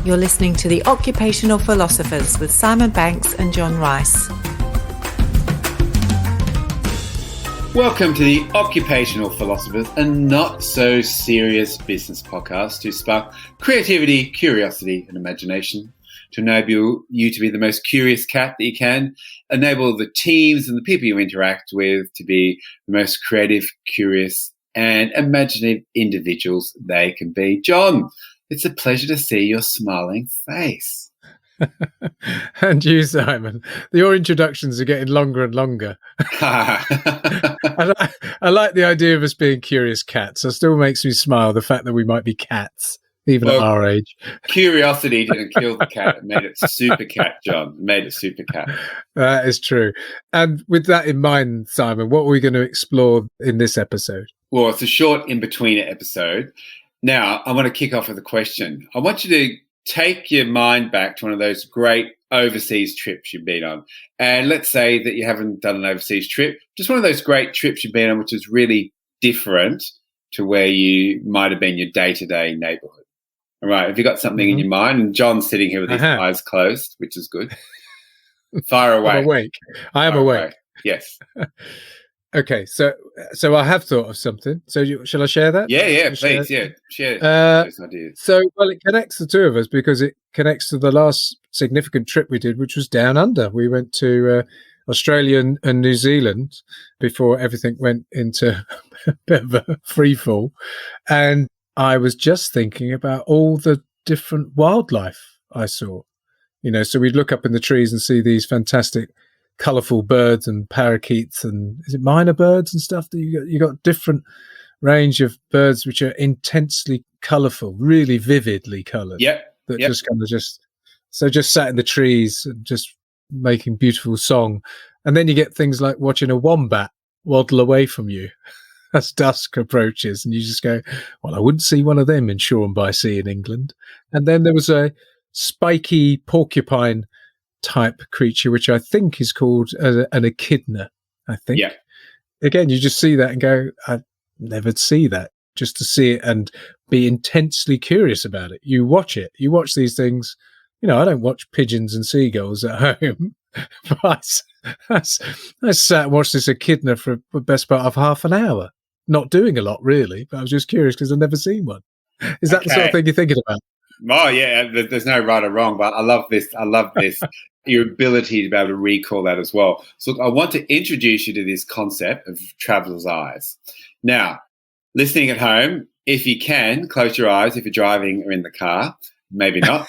You're listening to the Occupational Philosophers with Simon Banks and John Rice. Welcome to the Occupational Philosophers, a not-so-serious business podcast to spark creativity, curiosity and imagination, to enable you to be the most curious cat that you can, enable the teams and the people you interact with to be the most creative, curious and imaginative individuals they can be. John, it's a pleasure to see your smiling face. And you, Simon. Your introductions are getting longer and longer. I like the idea of us being curious cats. It still makes me smile, the fact that we might be cats, even at our age. Curiosity didn't kill the cat. It made it super cat, John. It made it super cat. That is true. And with that in mind, Simon, what are we going to explore in this episode? Well, it's a short in-betweener episode. Now, I want to kick off with a question. I want you to take your mind back to one of those great overseas trips you've been on. And let's say that you haven't done an overseas trip, just one of those great trips you've been on, which is really different to where you might have been your day-to-day neighborhood. All right. Have you got something in your mind? And John's sitting here with his eyes closed, which is good. Fire away. I'm awake. I am awake. Away. Yes. Okay, so I have thought of something. So shall I share that? Yeah, please. Share those ideas. So, well, it connects the two of us because it connects to the last significant trip we did, which was down under. We went to Australia and New Zealand before everything went into a bit of a free fall. And I was just thinking about all the different wildlife I saw. You know, so we'd look up in the trees and see these fantastic colourful birds and parakeets and is it minor birds and stuff that you got different range of birds which are intensely colourful, really vividly coloured. Just kind of just sat in the trees and just making beautiful song. And then you get things like watching a wombat waddle away from you as dusk approaches, and you just go, well, I wouldn't see one of them in Shoreham by Sea in England. And then there was a spiky porcupine type creature, which I think is called an echidna, I think. Yeah. Again, you just see that and go, I'd never see that. Just to see it and be intensely curious about it. You watch it. You watch these things. You know, I don't watch pigeons and seagulls at home. But I sat and watched this echidna for the best part of half an hour. Not doing a lot, really, but I was just curious because I've never seen one. Is that the sort of thing you're thinking about? Oh, yeah. There's no right or wrong, but I love this. Your ability to be able to recall that as well. So I want to introduce you to this concept of traveler's eyes. Now, listening at home, if you can, close your eyes if you're driving or in the car. Maybe not.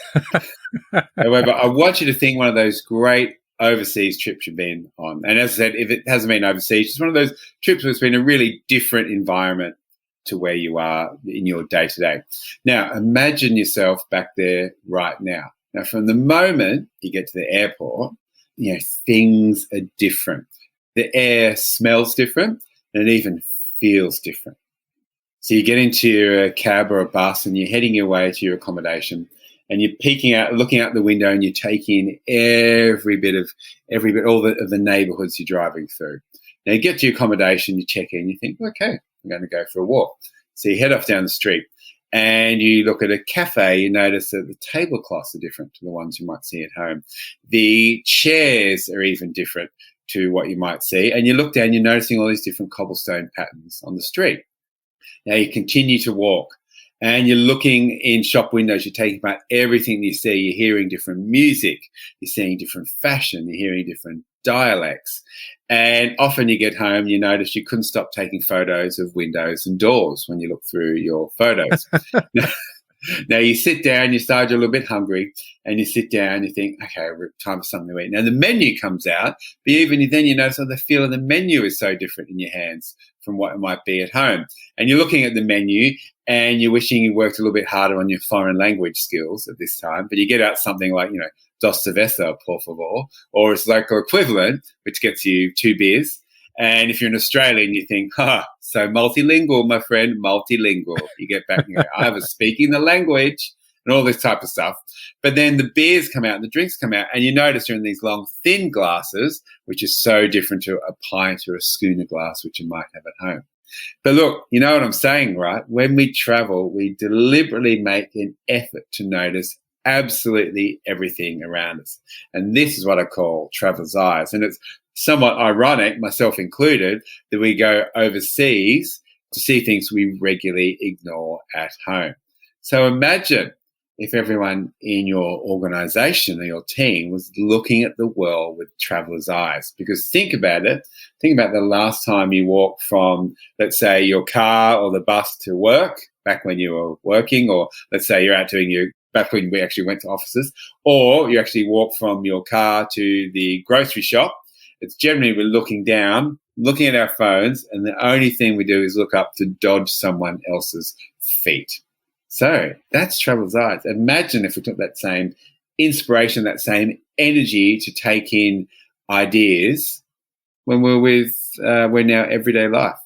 However, I want you to think one of those great overseas trips you've been on. And as I said, if it hasn't been overseas, it's one of those trips where it's been a really different environment to where you are in your day-to-day. Now, imagine yourself back there right now. Now, from the moment you get to the airport, you know, things are different. The air smells different and it even feels different. So you get into your cab or a bus and you're heading your way to your accommodation and you're peeking out, looking out the window and you're taking every bit, all of the neighborhoods you're driving through. Now you get to your accommodation, you check in, you think, okay, I'm going to go for a walk. So you head off down the street. And you look at a cafe, you notice that the tablecloths are different to the ones you might see at home. The chairs are even different to what you might see. And you look down, you're noticing all these different cobblestone patterns on the street. Now you continue to walk and you're looking in shop windows, you're taking about everything you see, you're hearing different music, you're seeing different fashion, you're hearing different dialects. And often you get home, you notice you couldn't stop taking photos of windows and doors when you look through your photos. Now you sit down, you start a little bit hungry, and you sit down, you think, okay, time for something to eat. Now the menu comes out, but even then you notice that the feel of the menu is so different in your hands from what it might be at home. And you're looking at the menu and you're wishing you worked a little bit harder on your foreign language skills at this time, but you get out something like, you know, dos cerveza, por favor, or its local equivalent, which gets you 2 beers. And if you're an Australian, you think, so multilingual, my friend, multilingual. You get back and go, I was speaking the language and all this type of stuff. But then the beers come out and the drinks come out and you notice they're in these long, thin glasses, which is so different to a pint or a schooner glass, which you might have at home. But look, you know what I'm saying, right? When we travel, we deliberately make an effort to notice absolutely everything around us. And this is what I call traveler's eyes. And it's somewhat ironic, myself included, that we go overseas to see things we regularly ignore at home. So imagine if everyone in your organization or your team was looking at the world with traveler's eyes. Because think about it. Think about the last time you walked from, let's say, your car or the bus to work, back when you were working, or let's say you're out doing back when we actually went to offices, or you actually walk from your car to the grocery shop. It's generally we're looking down, looking at our phones, and the only thing we do is look up to dodge someone else's feet. So that's traveler's eyes. Imagine if we took that same inspiration, that same energy to take in ideas when we're in our everyday life.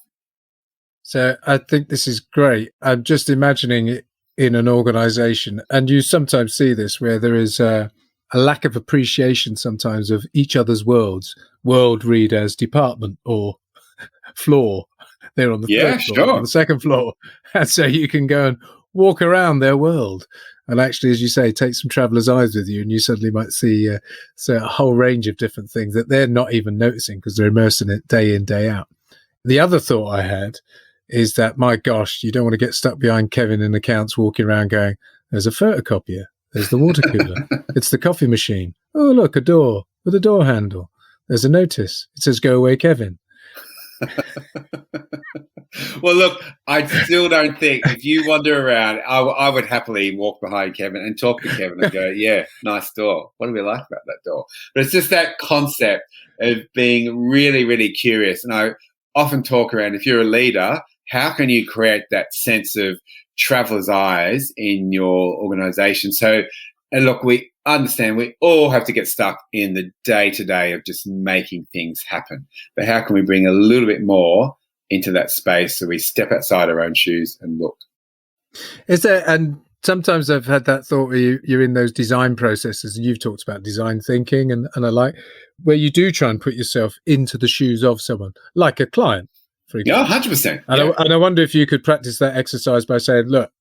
So I think this is great. I'm just imagining it in an organization, and you sometimes see this where there is a lack of appreciation sometimes of each other's worlds. World read as department or floor. They're on the third floor, on the second floor. And so you can go and walk around their world. And actually, as you say, take some traveler's eyes with you, and you suddenly might see a whole range of different things that they're not even noticing because they're immersed in it day in, day out. The other thought I had is that, my gosh, you don't want to get stuck behind Kevin in accounts walking around going, there's a photocopier, there's the water cooler, it's the coffee machine. Oh, look, a door with a door handle. There's a notice. It says, go away, Kevin. Well, look, I still don't think if you wander around, I would happily walk behind Kevin and talk to Kevin and go, yeah, nice door. What do we like about that door? But it's just that concept of being really, really curious. And I often talk around, if you're a leader, how can you create that sense of traveler's eyes in your organization? So, and look, we understand we all have to get stuck in the day-to-day of just making things happen. But how can we bring a little bit more into that space so we step outside our own shoes and look? Is there, and sometimes I've had that thought where you're in those design processes, and you've talked about design thinking and I like, where you do try and put yourself into the shoes of someone, like a client, for example. Yeah, 100%. And I wonder if you could practice that exercise by saying, look,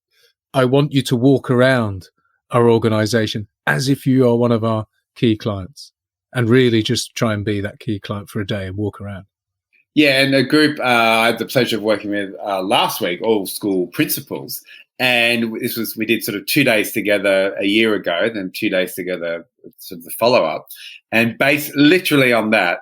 I want you to walk around our organization as if you are one of our key clients, and really just try and be that key client for a day and walk around. Yeah, and a group I had the pleasure of working with last week, all school principals. And we did sort of 2 days together a year ago, then 2 days together, sort of the follow-up. And based literally on that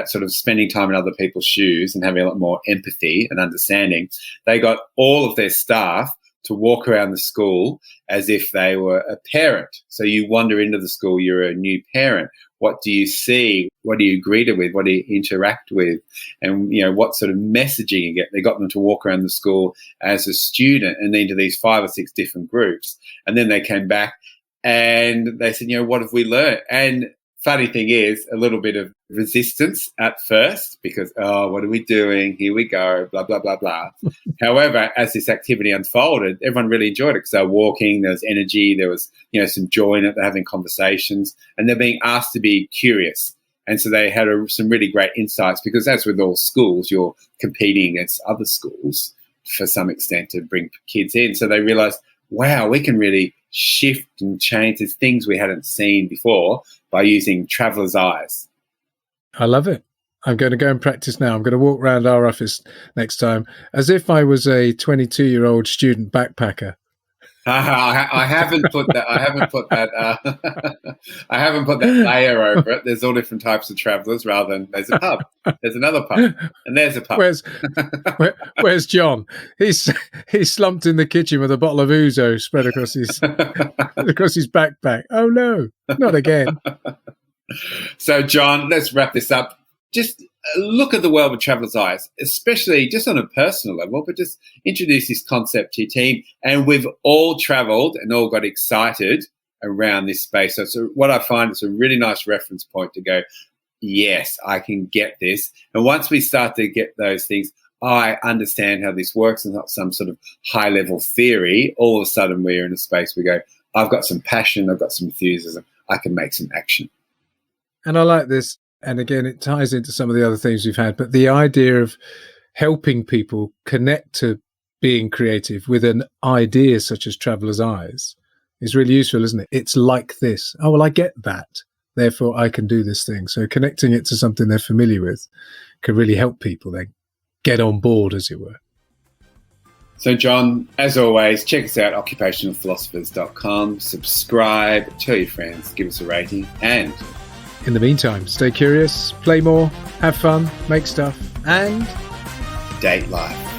sort of spending time in other people's shoes and having a lot more empathy and understanding, they got all of their staff to walk around the school as if they were a parent. So you wander into the school, you're a new parent. What do you see? What are you greeted with? What do you interact with? And, what sort of messaging you get? They got them to walk around the school as a student and then to these 5 or 6 different groups. And then they came back and they said, what have we learned? And funny thing is, a little bit of resistance at first because, what are we doing? Here we go, blah, blah, blah, blah. However, as this activity unfolded, everyone really enjoyed it because they were walking, there was energy, there was, some joy in it, they're having conversations, and they're being asked to be curious. And so they had some really great insights because as with all schools, you're competing against other schools for some extent to bring kids in. So they realized, wow, we can really shift and change. There's things we hadn't seen before by using traveler's eyes. I love it. I'm going to go and practice now. I'm going to walk around our office next time as if I was a 22-year-old student backpacker. I haven't put that. I haven't put that. I haven't put that layer over it. There's all different types of travellers. Rather than there's a pub, there's another pub, and there's a pub. Where's John? He's slumped in the kitchen with a bottle of ouzo spread across his backpack. Oh no, not again. So, John, let's wrap this up. Just look at the world with traveler's eyes, especially just on a personal level, but just introduce this concept to your team. And we've all travelled and all got excited around this space. So what I find is a really nice reference point to go, yes, I can get this. And once we start to get those things, I understand how this works and not some sort of high-level theory. All of a sudden we're in a space we go, I've got some passion, I've got some enthusiasm, I can make some action. And I like this. And again, it ties into some of the other things we've had, but the idea of helping people connect to being creative with an idea such as traveler's eyes is really useful, isn't it? It's like this. Oh, well, I get that. Therefore, I can do this thing. So connecting it to something they're familiar with can really help people then get on board, as it were. So, John, as always, check us out, occupationalphilosophers.com. Subscribe, tell your friends, give us a rating, and in the meantime, stay curious, play more, have fun, make stuff, and date life.